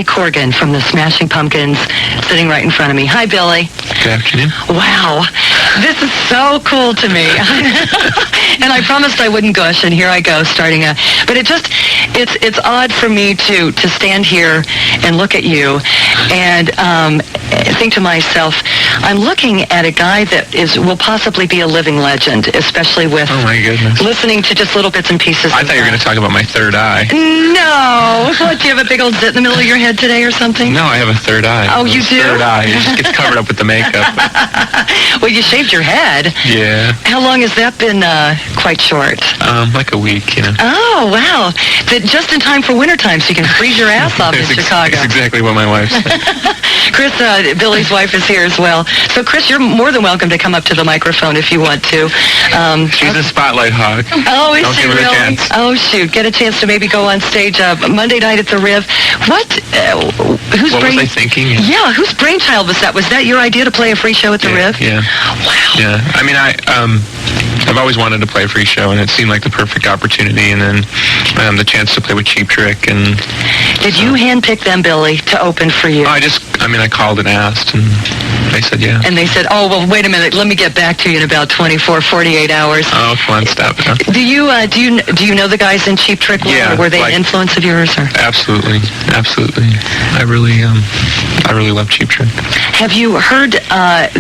Billy Corgan from the Smashing Pumpkins sitting right in front of me. Hi, Billy. Good afternoon. Wow. This is so cool to me. And I promised I wouldn't gush, and here I go starting a... But it's odd for me to stand here and look at you and think to myself, I'm looking at a guy that will possibly be a living legend, especially with listening to just little bits and pieces. I thought you were going to talk about my third eye. No. What, do you have a big old zit in the middle of your head today or something? No, I have a third eye. Oh, you do? Third eye. It just gets covered up with the makeup. Well, you shaved your head. Yeah. How long has that been quite short? Like a week, you know. Oh, wow. Just in time for wintertime, so you can freeze your ass off in Chicago. That's exactly what my wife said. Chris, Billy's wife, is here as well. So, Chris, you're more than welcome to come up to the microphone if you want to. She's a spotlight hog. Oh, is Don't she give her really? a chance. Oh, shoot. Get a chance to maybe go on stage Monday night at the Riv. What? What was I thinking? Yeah, whose brainchild was that? Was that your idea to play a free show at the Riv? Yeah. Wow. Yeah. I mean, I've always wanted to play a free show, and it seemed like the perfect opportunity, and then the chance to play with Cheap Trick. And did you handpick them, Billy, to open for you? I called and asked, and they said yeah. And they said, oh, well, wait a minute, let me get back to you in about 24, 48 hours. Oh, come on, stop it. Huh? Do you know the guys in Cheap Trick? Yeah. Or were they an influence of yours? Or? Absolutely. I really love Cheap Trick. Have you heard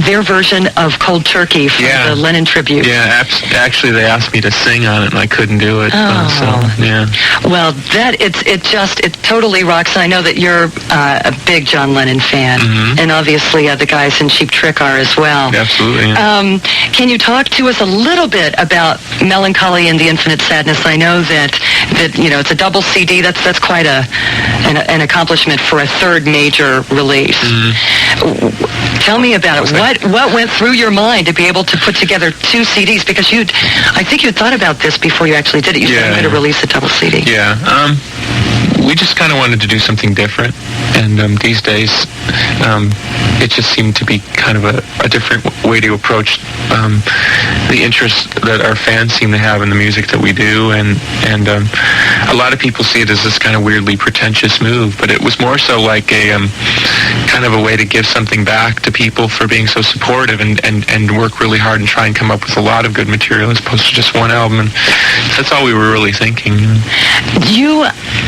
their version of Cold Turkey from the Lennon tribute? Yeah, actually they asked me to sing on it, and I couldn't do it. Yeah. Well, it totally rocks. I know that you're a big John Lennon fan, and obviously the guys in Cheap Trick are as well. Absolutely. Yeah. Can you talk to us a little bit about Mellon Collie and the Infinite Sadness? I know that it's a double CD. That's quite an accomplishment for a third major release. Tell me about it. What went through your mind to be able to put together two CDs? Because I think you thought about this before you actually did it. You said you were going to release a double CD. Yeah. We just kind of wanted to do something different, and these days it just seemed to be kind of a different way to approach the interest that our fans seem to have in the music that we do, and a lot of people see it as this kind of weirdly pretentious move, but it was more so like a kind of a way to give something back to people for being so supportive and work really hard and try and come up with a lot of good material as opposed to just one album, and that's all we were really thinking.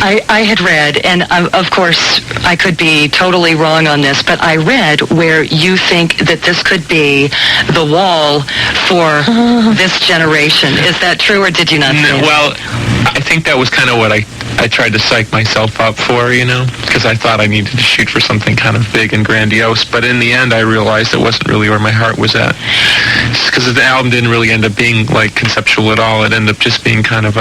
I had read, and of course I could be totally wrong on this, but I read where you think that this could be the wall for this generation. Is that true, or did you not say that? Well, I think that was kind of what I tried to psych myself up for, because I thought I needed to shoot for something kind of big and grandiose, but in the end I realized it wasn't really where my heart was at, because the album didn't really end up being like conceptual at all. It ended up just being kind of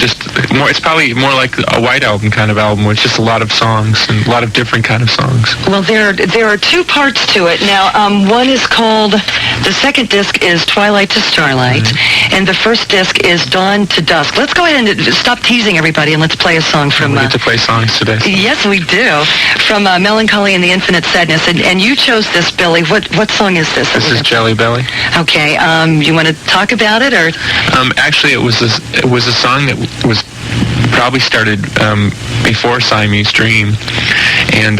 just more, it's probably more like a White Album kind of album with just a lot of songs and a lot of different kind of songs. Well, there are two parts to it. Now, one is called, the second disc is Twilight to Starlight, and the first disc is Dawn to Dusk. Let's go ahead and stop teasing everybody, and let's play a song from... We get to play songs today. Yes, we do. From Mellon Collie and the Infinite Sadness. And you chose this, Billy. What song is this? This is Jelly Belly. Okay. You want to talk about it, or...? Actually, it was a song that was probably started before Siamese Dream, and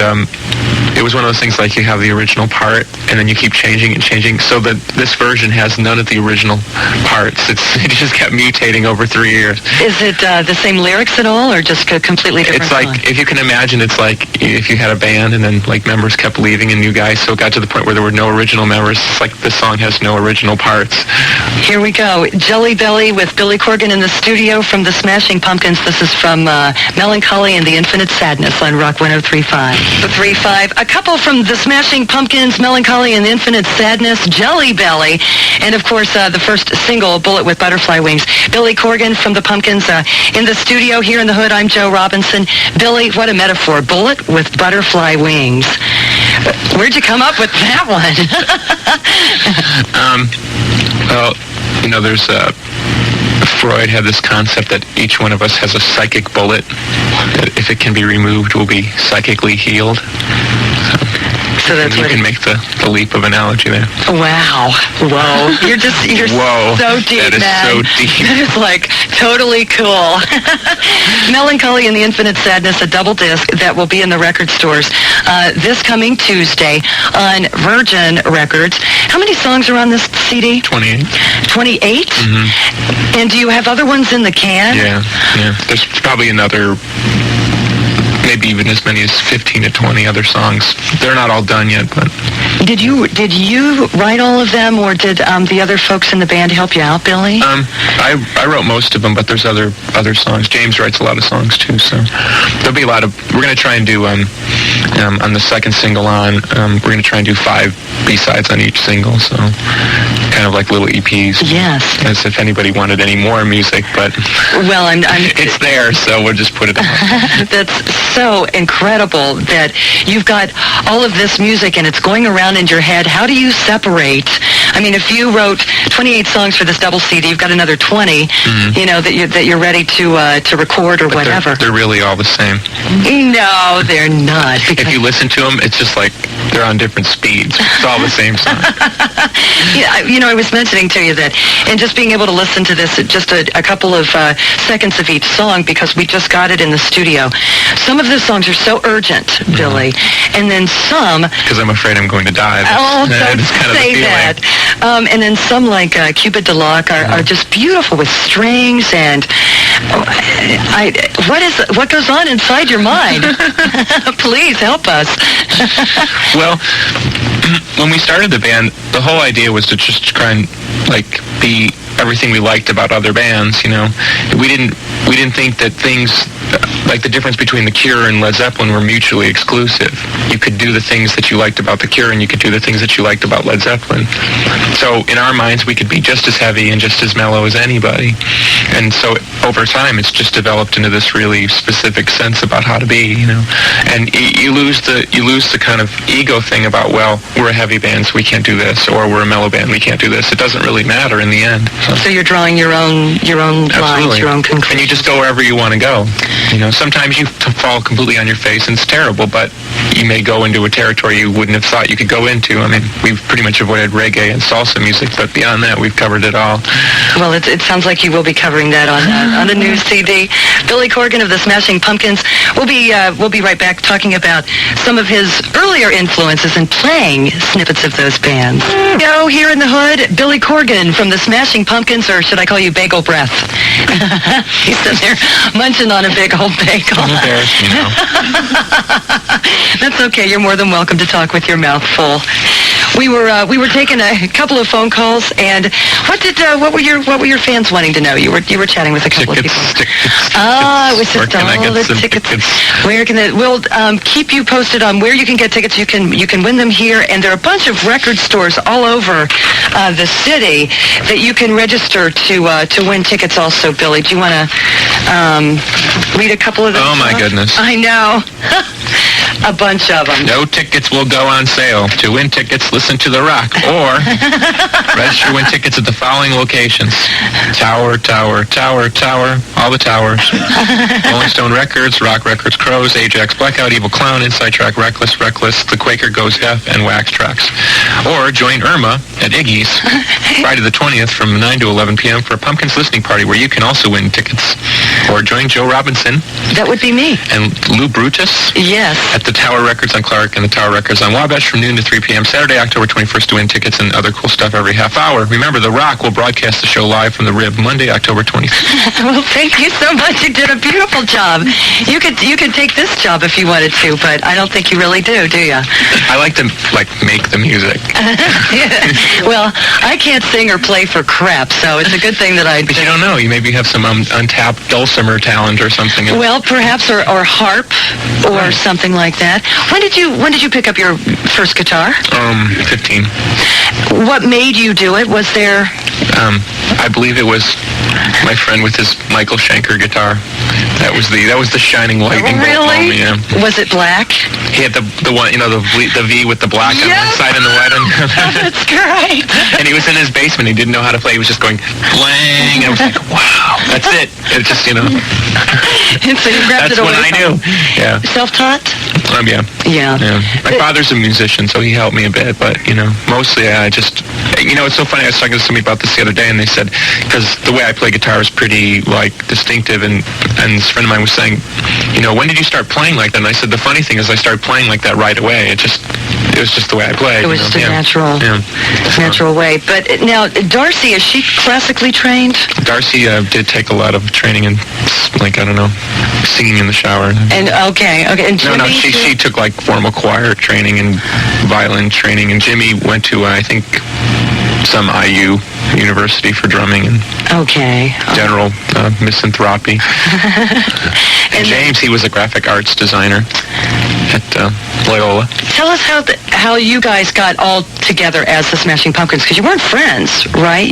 it was one of those things like you have the original part, and then you keep changing and changing, so that this version has none of the original parts. It just kept mutating over 3 years. Is it the same lyrics at all, or just a completely different It's like, song? if you can imagine, it's like if you had a band and then like members kept leaving and new guys, so it got to the point where there were no original members. It's like the song has no original parts. Here we go. Jelly Belly with Billy Corgan in the studio from the Smashing Pumpkins. This is from Mellon Collie and the Infinite Sadness on Rock 103.5. The 3.5. A couple from the Smashing Pumpkins, Mellon Collie and the Infinite Sadness, Jelly Belly, and of course the first single, Bullet with Butterfly Wings. Billy Corgan from the Pumpkins in the studio here in the hood. I'm Joe Robinson. Billy, what a metaphor. Bullet with butterfly wings. Where'd you come up with that one? Well, there's Freud had this concept that each one of us has a psychic bullet that if it can be removed will be psychically healed. So that's you what can make the leap of analogy there. Wow. Whoa. You're Whoa. so deep, That is man. so deep. That is like totally cool. Mellon Collie and the Infinite Sadness, a double disc that will be in the record stores this coming Tuesday on Virgin Records. How many songs are on this CD? 28. 28? Mm-hmm. And do you have other ones in the can? Yeah. There's probably another, maybe even as many as 15 to 20 other songs. They're not all done yet, but... Did you write all of them, or did the other folks in the band help you out, Billy? I wrote most of them, but there's other songs. James writes a lot of songs too, so there'll be a lot of... We're going to try and do, on the second single we're going to try and do 5 B-sides on each single, so kind of like little EPs. Yes. As if anybody wanted any more music, but... Well, I'm it's there, so we'll just put it out. That's so incredible that you've got all of this music and it's going around in your head. How do you separate? I mean, if you wrote 28 songs for this double CD, you've got another 20, that you're ready to record or but whatever. They're really all the same. No, they're not. If you listen to them, it's just like they're on different speeds. It's all the same song. I was mentioning to you that, and just being able to listen to this, just a couple of seconds of each song, because we just got it in the studio. Some of the songs are so urgent, Billy, and then some... Because I'm afraid I'm going to die. Don't kind of say that. And then some, like Cupid de Luck, are just beautiful with strings, and what goes on inside your mind? Please help us. Well, when we started the band, the whole idea was to just try and be everything we liked about other bands. We didn't think that things like the difference between The Cure and Led Zeppelin were mutually exclusive. You could do the things that you liked about The Cure, and you could do the things that you liked about Led Zeppelin. So in our minds, we could be just as heavy and just as mellow as anybody. And so over time, it's just developed into this really specific sense about how to be. And you lose the kind of ego thing about, well, we're a heavy band, so we can't do this, or we're a mellow band, we can't do this. It doesn't really matter in the end. So you're drawing your own lines, your own conclusions. And you just go wherever you want to go. Sometimes you fall completely on your face, and it's terrible, but you may go into a territory you wouldn't have thought you could go into. I mean, we've pretty much avoided reggae and salsa music, but beyond that, we've covered it all. Well, it sounds like you will be covering that on a new CD. Billy Corgan of the Smashing Pumpkins. We'll be right back talking about some of his earlier influences and playing snippets of those bands. Go here in the hood, Billy Corgan from the Smashing Pumpkins, or should I call you Bagel Breath? He's sitting there munching on a big old bagel. Don't embarrass me now. That's okay. You're more than welcome to talk with your mouth full. We were taking a couple of phone calls, and what were your fans wanting to know? You were chatting with a couple of people. It was just all the tickets. Where can they? We'll keep you posted on where you can get tickets. You can win them here, and there are a bunch of record stores all over the city that you can register to win tickets. Also, Billy, do you want to read a couple of them? Oh my goodness! I know. A bunch of them. No tickets will go on sale. To win tickets, listen to The Rock. Or register win tickets at the following locations. Tower, Tower, Tower, Tower, all the towers. Rolling Stone Records, Rock Records, Crows, Ajax, Blackout, Evil Clown, Inside Track, Reckless, The Quaker Goes F, and Wax Tracks. Or join Irma at Iggy's Friday the 20th from 9 to 11 p.m. for a Pumpkins listening party where you can also win tickets. Or join Joe Robinson. That would be me. And Lou Brutus. Yes. At the Tower Records on Clark and the Tower Records on Wabash from noon to 3 p.m. Saturday, October 21st to win tickets and other cool stuff every half hour. Remember, The Rock will broadcast the show live from the Rib Monday, October 23rd. Well, thank you so much. You did a beautiful job. You could take this job if you wanted to, but I don't think you really do you? I like to make the music. Well, I can't sing or play for crap, so it's a good thing that I. But you don't know. You maybe have some untapped dulcimer talent or something. Well, perhaps or harp or something like that. When did you pick up your first guitar? 15. What made you do it? Was there? I believe it was my friend with his Michael Schenker guitar. That was the shining lightning bolt Really? moment, yeah. Was it black? He had the one, the V with the black on one side and the white on the other. That's great. And he was in his basement. He didn't know how to play. He was just going blang. I was like, wow, that's it. It just, And so you grabbed that's it away when I from knew. him. Yeah. Self-taught? Yeah. Yeah. My father's a musician, so he helped me a bit. But, mostly I just, it's so funny. I was talking to somebody about this the other day, and they said, because the way I play guitar is pretty, distinctive, and this friend of mine was saying, when did you start playing like that? And I said, the funny thing is I started playing like that right away. It was just the way I played. It was just a natural way. But now, Darcy, is she classically trained? Darcy did take a lot of training in, singing in the shower. And okay. And Jimmy, No, she took formal choir training and violin training, and Jimmy went to I think some IU university for drumming and general misanthropy. And James, he was a graphic arts designer at Loyola. Tell us how you guys got all together as the Smashing Pumpkins, because you weren't friends, right?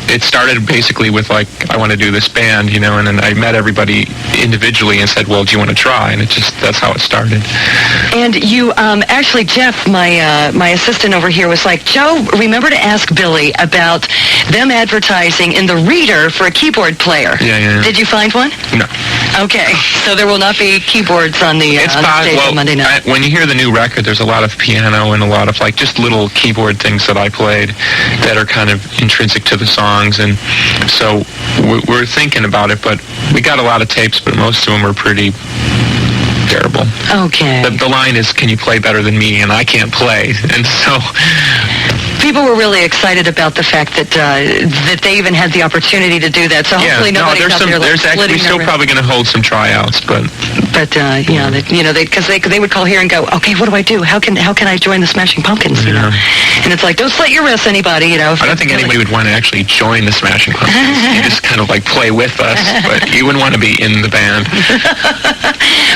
It started basically with I want to do this band, and then I met everybody individually and said, well, do you want to try? And that's how it started. And you, actually, Jeff, my assistant over here was like, Joe, remember to ask Billy about them advertising in the Reader for a keyboard player. Yeah. Did you find one? No. Okay, so there will not be keyboards on the stage on Monday night. When you hear the new record, there's a lot of piano and a lot of just little keyboard things that I played that are kind of intrinsic to the songs, and so we're thinking about it, but we got a lot of tapes, but most of them are pretty terrible. Okay. The line is, can you play better than me? And I can't play, and so people were really excited about the fact that they even had the opportunity to do that. So hopefully nobody's out there we're still probably going to hold some tryouts, but because they would call here and go, okay, what do I do? How can I join the Smashing Pumpkins? And it's like, don't slit your wrists, anybody. I don't think anybody would want to actually join the Smashing Pumpkins. You just kind of play with us, but you wouldn't want to be in the band.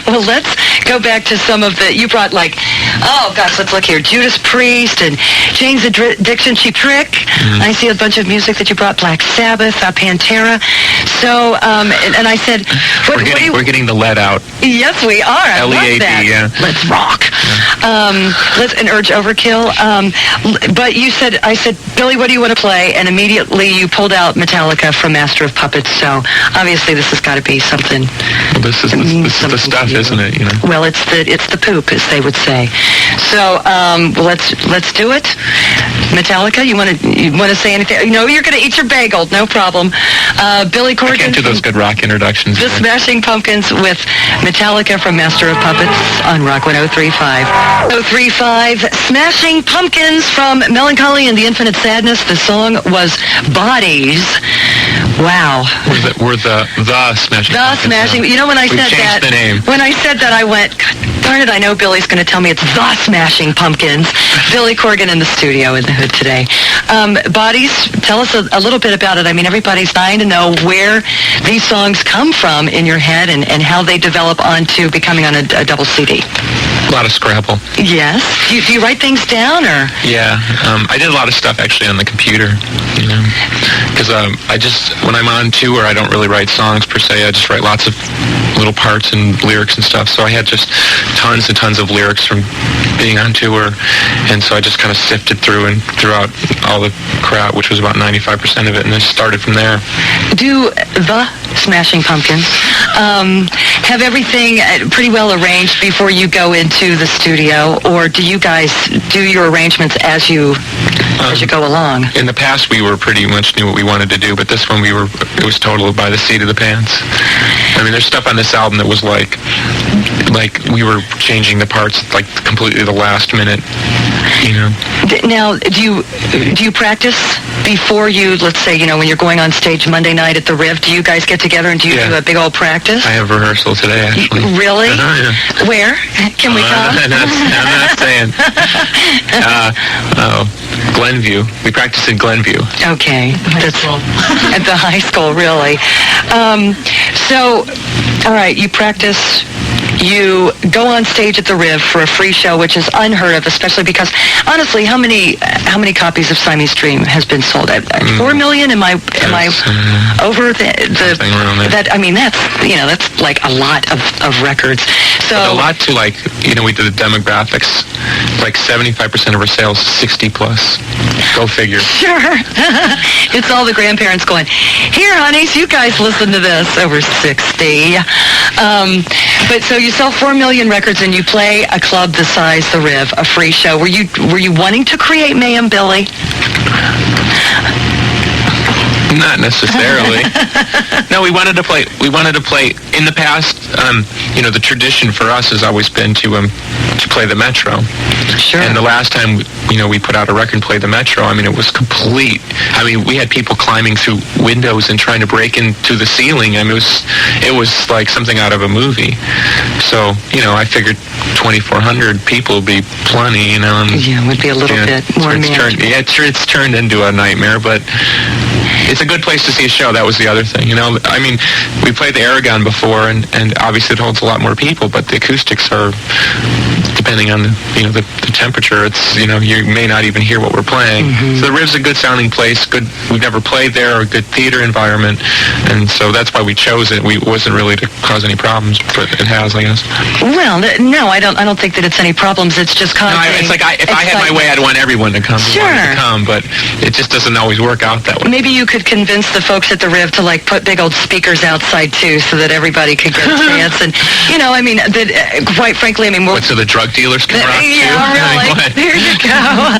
Well, let's go back to some of the, you brought let's look here, Judas Priest and Jane's Addiction, Cheap Trick. Mm-hmm. I see a bunch of music that you brought, Black Sabbath, Pantera. So, and I said, we're getting the lead out. Yes, we are. I love that. Yeah. Let's rock. Yeah. And Urge Overkill. But I said, Billy, what do you want to play? And immediately you pulled out Metallica from Master of Puppets. So obviously this has got to be something. Well, this is the stuff, isn't it? Well, it's the poop, as they would say. So let's do it. Metallica, you want to say anything? No, you're going to eat your bagel. No problem. Billy Corgan. I can't do those good rock introductions. The Smashing Pumpkins with Metallica from Master of Puppets on Rock 103.5. 103.5, Smashing Pumpkins from Mellon Collie and the Infinite Sadness. The song was Bodies. Wow. We're the Smashing Pumpkins. The Smashing. When I said that, the name. When I said that, I went, darn it, I know Billy's going to tell me it's the Smashing Pumpkins. Billy Corgan in the studio in the hood today. Bodies, tell us a little bit about it. I mean, everybody's dying to know where these songs come from in your head and how they develop onto becoming on a double CD. A lot of Scrabble. Yes. Do you write things down, or? Yeah. I did a lot of stuff actually on the computer, because when I'm on tour, I don't really write songs per se. I just write lots of little parts and lyrics and stuff. So I had just tons and tons of lyrics from being on tour, and so I just kind of sifted through and threw out all the crap, which was about 95% of it, and then started from there. Do the Smashing Pumpkins have everything pretty well arranged before you go into the studio, or do you guys do your arrangements as you go along? In the past, we were pretty much knew what we wanted to do, but this one it was total by the seat of the pants. I mean, there's stuff on this album that was like we were changing the parts completely the last minute. Now, do you practice before you, let's say, when you're going on stage Monday night at the Riv, do you guys get together and do you do a big old practice? I have rehearsal today, actually. Really? Yeah. Where? Can we come? I'm not saying. Glenview. We practice in Glenview. Okay. That's at the high school, really. So, all right, you practice. you go on stage at the Riv for a free show, which is unheard of, especially because, honestly, how many copies of Siamese Dream has been sold? 4 million? Am I over that? I mean, that's like a lot of records. So a lot to, like, we did the demographics. Like 75% of our sales, 60 plus. Go figure. Sure. It's all the grandparents going, here, honeys, you guys listen to this, over 60. But so you sell 4 million records and you play a club the size the Riv, a free show. Were you wanting to create mayhem, Billy? Not necessarily. No, we wanted to play. In the past, the tradition for us has always been to play the Metro. Sure. And the last time, we put out a record and played the Metro, I mean, it was complete. I mean, we had people climbing through windows and trying to break into the ceiling. I mean, it was like something out of a movie. So, I figured 2,400 people would be plenty, And, yeah, it would be a little bit more manageable. It's turned into a nightmare, but it's a good place to see a show. That was the other thing, I mean, we played the Aragon before, and obviously it holds a lot more people, but the acoustics are, depending on the temperature, it's, you may not even hear what we're playing. Mm-hmm. So the Riv's a good sounding place, we've never played there, a good theater environment, and so that's why we chose it. It wasn't really to cause any problems, but it has, I guess. Well, no, I don't think that it's any problems. It's just causing... No, it's like, if I had my way, I'd want everyone to come. Sure. To come, but it just doesn't always work out that way. Maybe you could convince the folks at the Riv to put big old speakers outside too, so that everybody could get a chance. And I mean, quite frankly, I mean, so the drug dealers can rock too? Yeah, really. There you go.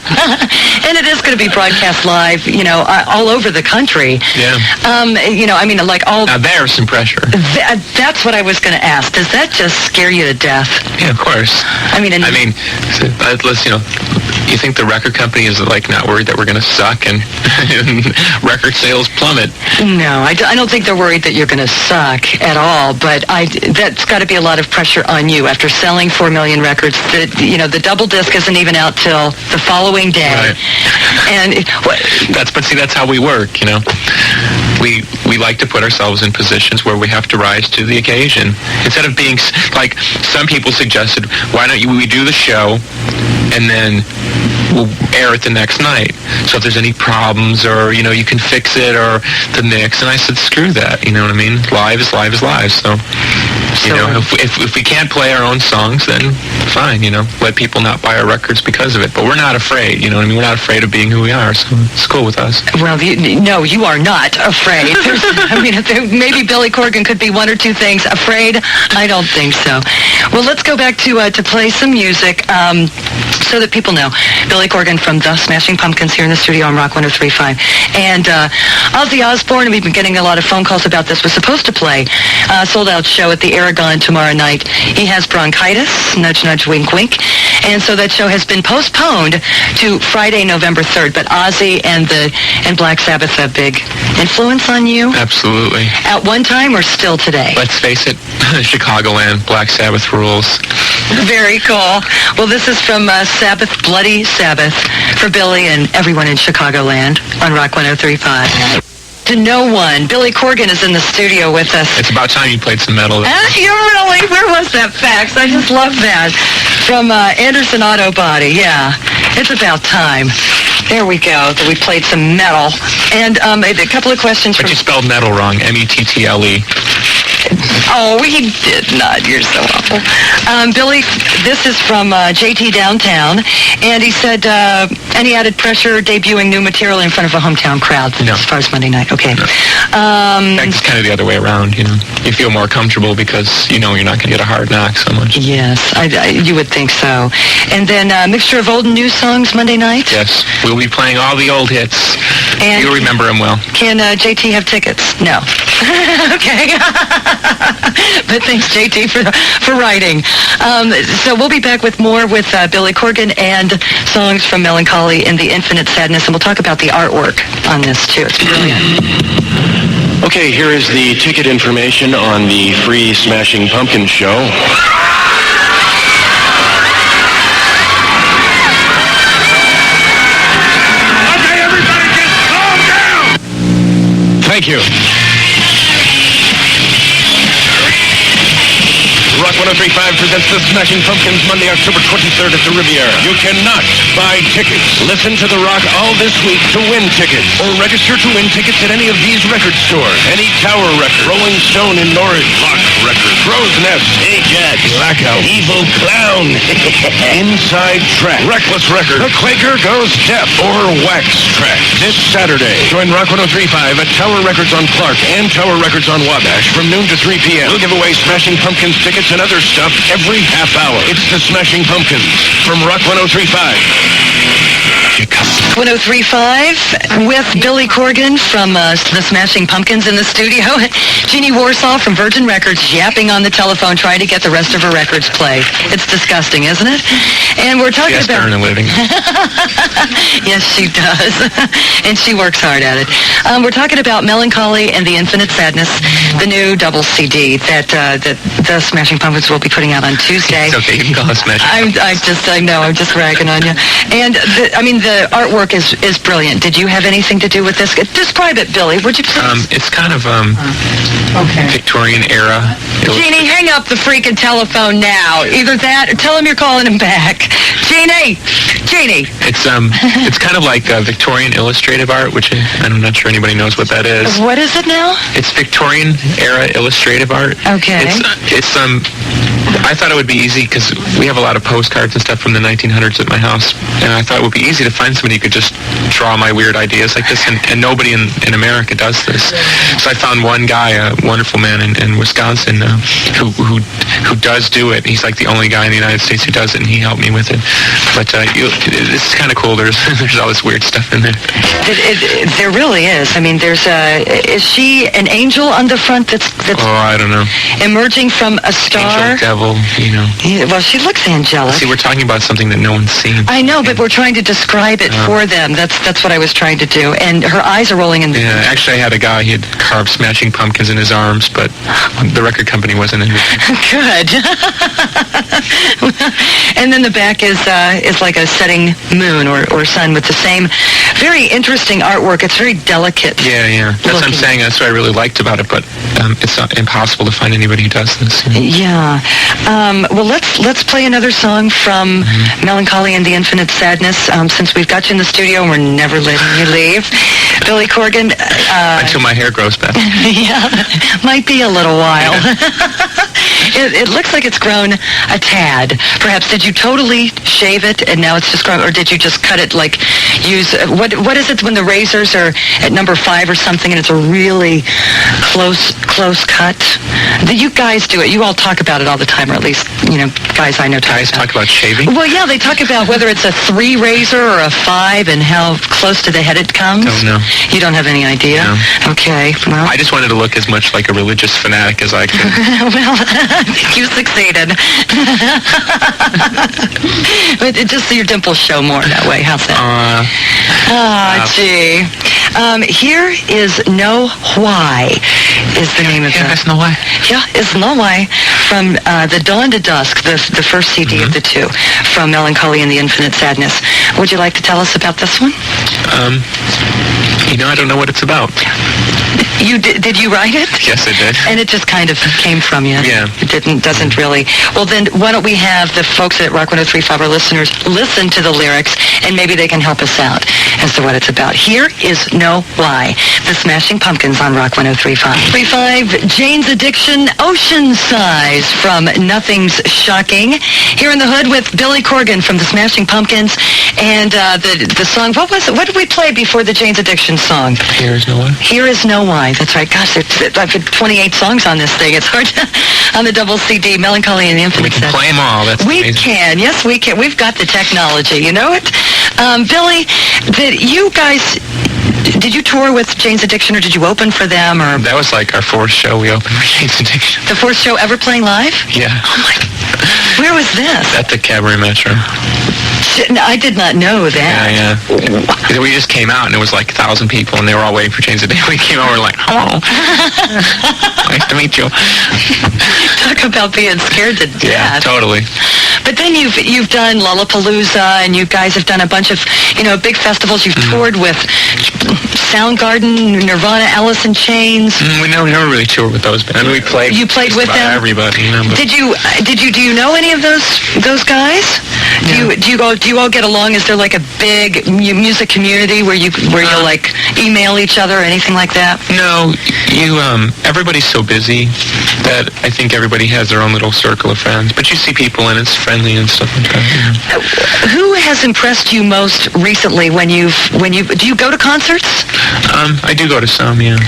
And it is going to be broadcast live, all over the country. Yeah. I mean, like all. Now there's some pressure. That's what I was going to ask. Does that just scare you to death? Yeah, of course. You think the record company is not worried that we're going to suck and record sales plummet? No, I don't think they're worried that you're going to suck at all, but that's got to be a lot of pressure on you after selling 4 million records. The double disc isn't even out till the following day. Right. And that's how we work, We like to put ourselves in positions where we have to rise to the occasion. Instead of being, like some people suggested, why don't we do the show and then we'll air it the next night. So if there's any problems or, you can fix it or the mix. And I said, screw that. You know what I mean? Live is live is live. So, if we can't play our own songs, then fine, let people not buy our records because of it. But we're not afraid, We're not afraid of being who we are. So it's cool with us. Well, no, you are not afraid. Maybe Billy Corgan could be one or two things. Afraid? I don't think so. Well, let's go back to play some music so that people know. Billy Corgan from the Smashing Pumpkins here in the studio on Rock 103.5. And Ozzy Osbourne, and we've been getting a lot of phone calls about this, was supposed to play a sold-out show at the Aragon tomorrow night. He has bronchitis, nudge, nudge, wink, wink. And so that show has been postponed to Friday, November 3rd. But Ozzy and Black Sabbath a big influence on you? Absolutely. At one time or still today? Let's face it, Chicagoland, Black Sabbath rules. Very cool. Well, this is from Sabbath, Bloody Sabbath, for Billy and everyone in Chicagoland on Rock 103.5. To no one. Billy Corgan is in the studio with us. It's about time you played some metal. You really? Where was that fax? I just love that. From Anderson Auto Body, yeah. It's about time. There we go. We played some metal. And a couple of questions. But you spelled metal wrong. Mettle. Oh, he did not. You're so awful. Billy, this is from JT Downtown, and he said, any added pressure debuting new material in front of a hometown crowd? No. As far as Monday night, okay. No. In fact, it's kind of the other way around, You feel more comfortable because you're not going to get a hard knock so much. Yes, you would think so. And then a mixture of old and new songs Monday night? Yes, we'll be playing all the old hits. And you'll remember them well. Can JT have tickets? No. Okay. But thanks, JT, for writing. So we'll be back with more with Billy Corgan and songs from Mellon Collie in the Infinite Sadness, and we'll talk about the artwork on this, too. It's brilliant. Okay, here is the ticket information on the free Smashing Pumpkins show. Okay, everybody just calm down! Thank you. Rock 103.5 presents the Smashing Pumpkins Monday, October 23rd at the Riviera. You cannot buy tickets. Listen to The Rock all this week to win tickets. Or register to win tickets at any of these record stores. Any Tower record, Rolling Stone in Norwich, Lock Record, Crow's Nest, Ajax, Blackout, Evil Clown, Inside Track, Reckless Record, The Quaker Goes Deaf, or Wax Track. This Saturday, join Rock 103.5 at Tower Records on Clark and Tower Records on Wabash from noon to 3 p.m. We'll give away Smashing Pumpkins tickets and other stuff every half hour. It's the Smashing Pumpkins from Rock 103.5. 103.5 with Billy Corgan from the Smashing Pumpkins in the studio. Jeannie Warsaw from Virgin Records yapping on the telephone trying to get the rest of her records played. It's disgusting, isn't it? And we're talking She has to about... earn a living. Yes, she does. And she works hard at it. We're talking about Mellon Collie and the Infinite Sadness, the new double CD that the Smashing Pumpkins will be putting out on Tuesday. It's okay, you can call us Smashing Pumpkins. I know, I'm just ragging on you. And, the artwork is brilliant. Did you have anything to do with this? Describe it, Billy, would you please? It's kind of Victorian era. Jeannie, hang up the freaking telephone now. Either that or tell him you're calling him back. Jeannie! It's kind of like Victorian illustrative art, which I'm not sure anybody knows what that is. What is it now? It's Victorian era illustrative art. Okay. It's I thought it would be easy because we have a lot of postcards and stuff from the 1900s at my house, and I thought it would be easy to find somebody who could just draw my weird ideas like this, and nobody in America does this. So I found one guy, a wonderful man in Wisconsin, who does do it. He's like the only guy in the United States who does it, and he helped me with it. But this is kind of cool. There's all this weird stuff in there. There really is. I mean, is she an angel on the front that's I don't know. Emerging from a star? Angel, devil, Yeah, well, she looks angelic. See, we're talking about something that no one's seen. I know, but we're trying to describe it for them. That's what I was trying to do. And her eyes are rolling in the... Yeah, actually I had a guy, he had carved Smashing Pumpkins in his arms, but the record company wasn't in it. Good. And then the back is like a setting moon or sun with the same very interesting artwork. It's very delicate. Yeah. That's what I'm saying. That's what I really liked about it, but it's impossible to find anybody who does this. Yeah. Well, let's play another song from Mellon Collie and the Infinite Sadness, since we've got you in the studio and we're never letting you leave. Billy Corgan. Until my hair grows back. Yeah, might be a little while. It looks like it's grown a tad. Perhaps did you totally shave it and now it's just grown, or did you just cut it like use what is it when the razors are at number 5 or something and it's a really close cut? You guys do it. You all talk about it all the time, or at least guys I know talk about shaving. Well, yeah, they talk about whether it's a 3 razor or a 5 and how close to the head it comes. Don't know. You don't have any idea? No. Okay. Well, I just wanted to look as much like a religious fanatic as I could. Well, I think you succeeded. But just your dimples show more that way. How's that? Gee. Here is No Why is the name of it. That's No Why. Yeah, it's No Why from the Dawn to Dusk, the first CD of the two, from Mellon Collie and the Infinite Sadness. Would you like to tell us about this one? I don't know what it's about. You did you write it? Yes, I did. And it just kind of came from you. Yeah. It doesn't really. Well, then why don't we have the folks at Rock 103.5, our listeners, listen to the lyrics, and maybe they can help us out as to what it's about. Here is No Why, the Smashing Pumpkins on Rock 103.5. 3.5, Jane's Addiction, Ocean Size from Nothing's Shocking. Here in the Hood with Billy Corgan from the Smashing Pumpkins, and the song, what was it? What did we play before the Jane's Addiction song? Here is No Why. Here is No Why. That's right. Gosh, I've had 28 songs on this thing. It's hard on the double CD, Mellon Collie and the Infinite. We can play them all. That's amazing. Can. Yes, we can. We've got the technology. You know it? Billy, did you tour with Jane's Addiction, or did you open for them? Or that was like our 4th show we opened for Jane's Addiction. The 4th show ever playing live? Yeah. Oh my! Where was this? At the Cabaret Metro. I did not know that. Yeah. We just came out and it was like 1,000 people and they were all waiting for Jane's Addiction. We came over like, hello. Nice to meet you. Talk about being scared to death. Yeah, totally. But then you've done Lollapalooza, and you guys have done a bunch of, big festivals. You've toured with Soundgarden, Nirvana, Alice in Chains. We never really toured with those bands. I mean, we played. You played with them? Everybody, but Do you know any of those guys? Yeah. Do you all get along? Is there like a big music community where you like email each other or anything like that? No, everybody's so busy that I think everybody has their own little circle of friends. But you see people and it's friendly and stuff like that. Who has impressed you most recently when do you go to concerts? I do go to some, yeah.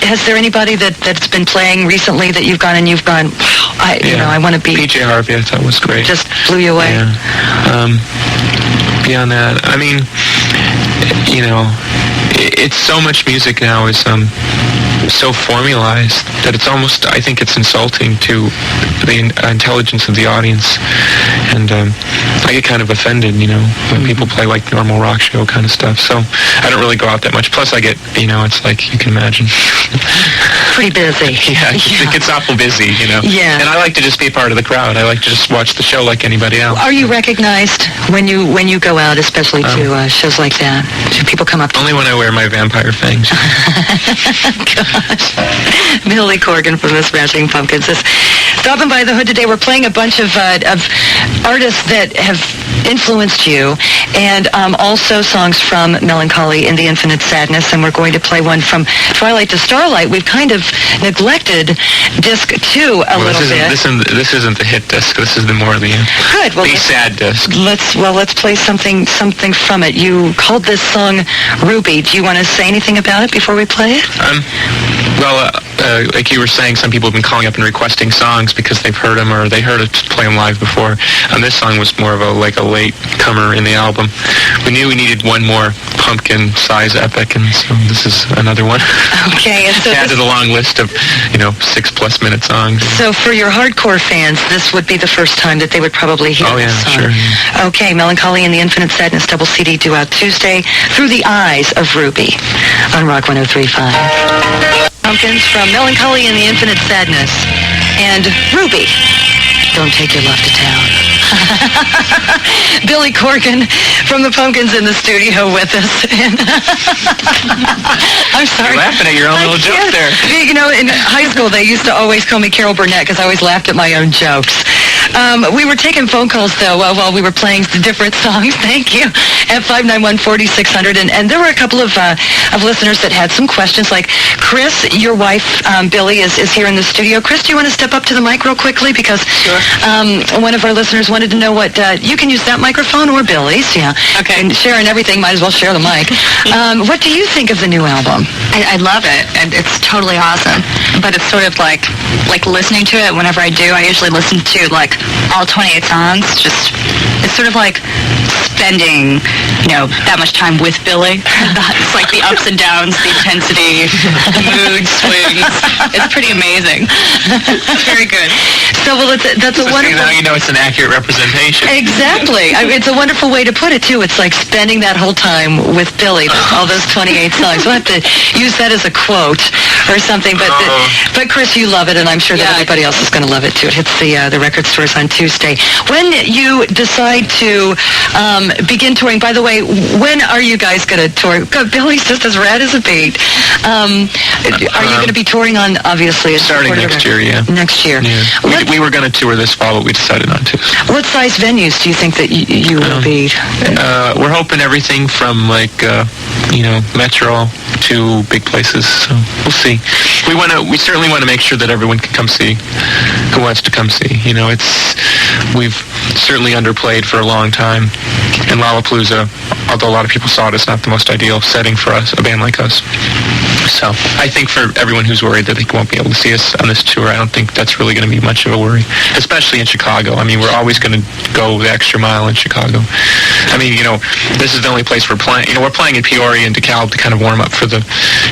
Has there anybody that's been playing recently that you've gone, wow, I want to be... PJ Harvey, I thought was great. Just blew you away? Yeah. Beyond that, I mean, it's so much music now is so formalized that it's almost, I think it's insulting to the intelligence of the audience. And I get kind of offended, when people play like normal rock show kind of stuff. So I don't really go out that much. Plus I get, it's like, you can imagine. Pretty busy. Yeah, it gets awful busy, Yeah. And I like to just be part of the crowd. I like to just watch the show like anybody else. Are you recognized when you go out, especially to shows like that? Do people come up to Only when I wear my vampire fangs. Gosh. Billy Corgan from the Smashing Pumpkins is stopping by the hood today. We're playing a bunch of artists that have influenced you, and also songs from Mellon Collie in the Infinite Sadness, and we're going to play one from Twilight to Starlight. We've kind of neglected disc 2 a little bit. This isn't the hit disc. This is the more of the Good. Well, sad disc. Let's play something from it. You called this song Ruby. Do you want to say anything about it before we play it? Like you were saying, some people have been calling up and requesting songs because they've heard them or they heard us play them live before. This song was more of a late comer in the album. We knew we needed one more pumpkin-size epic, and so this is another one. Okay, and so added a long list of 6+ minute songs. So for your hardcore fans, this would be the first time that they would probably hear this song. Sure. Yeah. Okay, Mellon Collie and the Infinite Sadness double CD due out Tuesday, Through the Eyes of Ruby on Rock 103.5. Pumpkins from Mellon Collie and the Infinite Sadness. And Ruby, Don't Take Your Love to Town. Billy Corgan from the Pumpkins in the studio with us. I'm sorry. You're laughing at your own little joke there. In high school, they used to always call me Carol Burnett because I always laughed at my own jokes. We were taking phone calls, though, while we were playing the different songs. Thank you. At 591-4600. And there were a couple of listeners that had some questions, like Chris, your wife, Billy, is here in the studio. Chris, do you want to step up to the mic real quickly? Because one of our listeners wanted to know what, you can use that microphone or Billy's, yeah. Okay. And sharing everything, might as well share the mic. What do you think of the new album? I love it, and it's totally awesome. But it's sort of like listening to it, whenever I do, I usually listen to all 28 songs. It's sort of like spending, that much time with Billy. It's like the ups and downs, the intensity, the mood swings. It's pretty amazing. It's very good. So, that's a wonderful... Now you know it's an accurate representation. Exactly. It's a wonderful way to put it, too. It's like spending that whole time with Billy, all those 28 songs. We'll have to use that as a quote or something. But Chris, you love it, and I'm sure that everybody else is going to love it, too. It hits the record stores on Tuesday. When you decide to begin touring, by the way, when are you guys going to tour? God, Billy's just as rad as a beat. Are you going to be touring on, obviously? Starting next year, yeah. Next year. Yeah. We were going to tour this fall, but we decided not to. What size venues do you think that you will be? We're hoping everything from Metro to big places. So we'll see. We certainly want to make sure that everyone can come see who wants to come see. We've certainly underplayed for a long time, and Lollapalooza, although a lot of people saw it, it's not the most ideal setting for us, a band like us. So I think for everyone who's worried that they won't be able to see us on this tour, I don't think that's really going to be much of a worry, especially in Chicago. I mean, we're always going to go the extra mile in Chicago. I mean, this is the only place we're playing. We're playing in Peoria and DeKalb to kind of warm up for the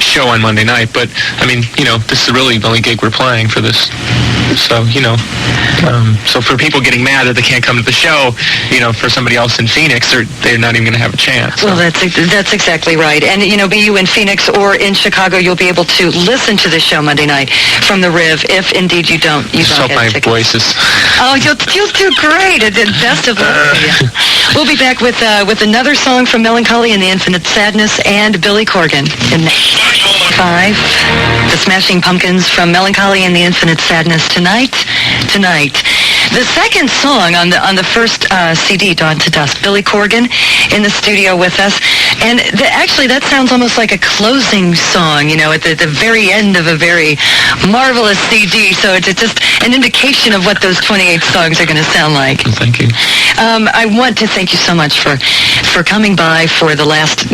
show on Monday night, but I mean, this is really the only gig we're playing for this. So, so for people getting mad that they can't come to the show, for somebody else in Phoenix, they're not even going to have a chance. Well, that's exactly right. And, be you in Phoenix or in Chicago, you'll be able to listen to the show Monday night from the Riv, if indeed you don't Just hope get my tickets. voice is... Oh, you'll do great. And best of luck to you. We'll be back with another song from Mellon Collie and the Infinite Sadness and Billy Corgan in 5. The Smashing Pumpkins from Mellon Collie and the Infinite Sadness tonight. The second song on the first CD, Dawn to Dusk, Billy Corgan in the studio with us. And actually, that sounds almost like a closing song, at the very end of a very marvelous CD. So it's just an indication of what those 28 songs are going to sound like. Thank you. I want to thank you so much for coming by for the last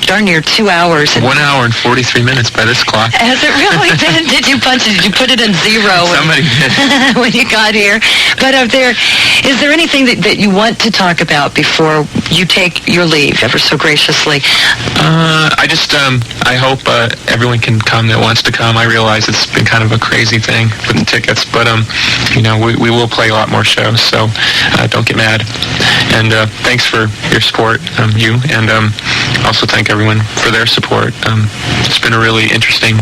darn near 2 hours. 1 hour and 43 minutes by this clock. Has it really been? Did you punch it? Did you put it in zero? Somebody did. When you got here? But is there anything that you want to talk about before you take your leave ever so graciously? I hope everyone can come that wants to come. I realize it's been kind of a crazy thing for the tickets, but we will play a lot more shows, so don't get mad. And thanks for your support, you, and also thank everyone for their support. It's been a really interesting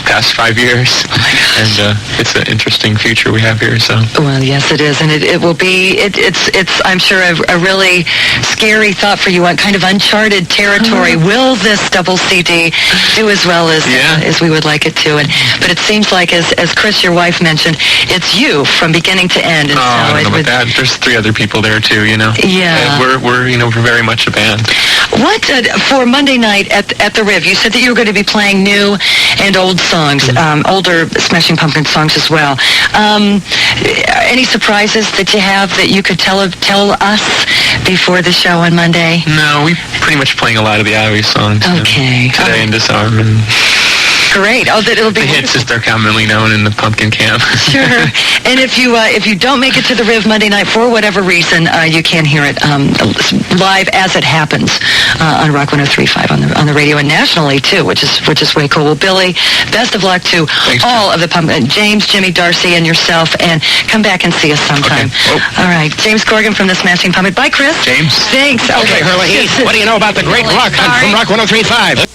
past 5 years, and it's an interesting future we have here. So. Well, yes, it is, and it will be. It's I'm sure a really scary thought for you on kind of uncharted territory. Will this double CD do as well as we would like it to? But it seems like, as Chris, your wife, mentioned, it's you from beginning to end. And I don't know about that. There's 3 other people there too. Yeah. We're very much a band. What for Monday night at the Riv? You said that you were going to be playing new and old songs, older Smashing Pumpkins songs as well. Any surprises that you have that you could tell us before the show on Monday? No, we pretty much playing a lot of the obvious songs. Okay. Today and Disarm and. Great. Oh, that it'll be the hits as they're commonly known in the pumpkin camp. Sure. And if you don't make it to the Riv Monday night for whatever reason, you can hear it live as it happens on Rock 103.5 on the radio and nationally too, which is way cool. Well, Billy, best of luck to all of the pumpkin, James, Jimmy, Darcy, and yourself, and come back and see us sometime. Okay. Oh. All right. James Corgan from the Smashing Pumpkins. Bye, Chris. James. Thanks. Okay, Hurley, what do you know about the great rock hunt from Rock 103.5?